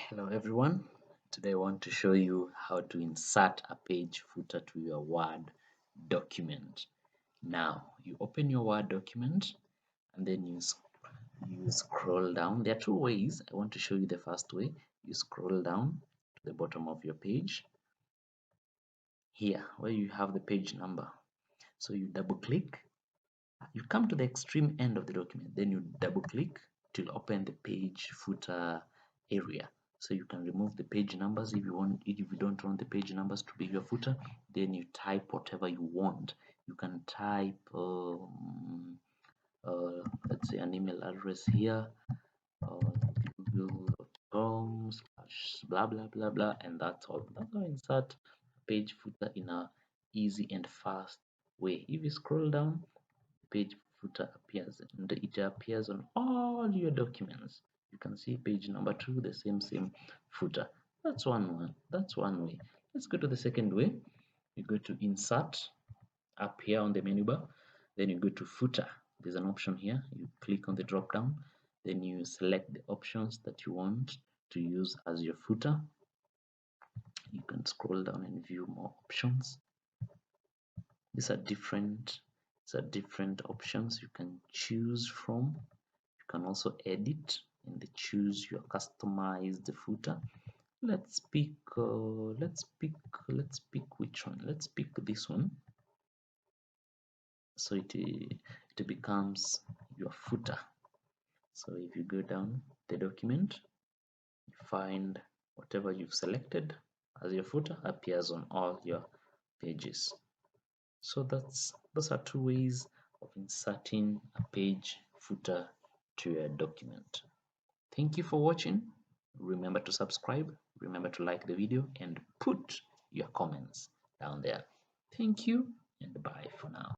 Hello everyone. Today I want to show you how to insert a page footer to your Word document. Now you open your Word document and then you scroll down. There are two ways. I want to show you the first way. You scroll down to the bottom of your page here where you have the page number. So you double click. You come to the extreme end of the document, then you double click to open the page footer area. So you can remove the page numbers if you want. If you don't want the page numbers to be your footer, then you type whatever you want. You can type let's say an email address here, google.com / blah blah blah blah, and that's all. That's how I insert page footer in a easy and fast way. If you scroll down, page footer appears and it appears on all your documents. You can see page number 2, the same footer. That's one way. Let's go to the second way. You go to insert up here on the menu bar, then you go to footer. There's an option here. You click on the drop down, then you select the options that you want to use as your footer. You can scroll down and view more options. These are different options you can choose from. You can also edit in the choose your customized footer. Let's pick which one. Let's pick this one. So it becomes your footer. So if you go down the document, you find whatever you've selected as your footer appears on all your pages. So those are two ways of inserting a page footer to your document. Thank you for watching. Remember to subscribe, remember to like the video, and put your comments down there. Thank you and bye for now.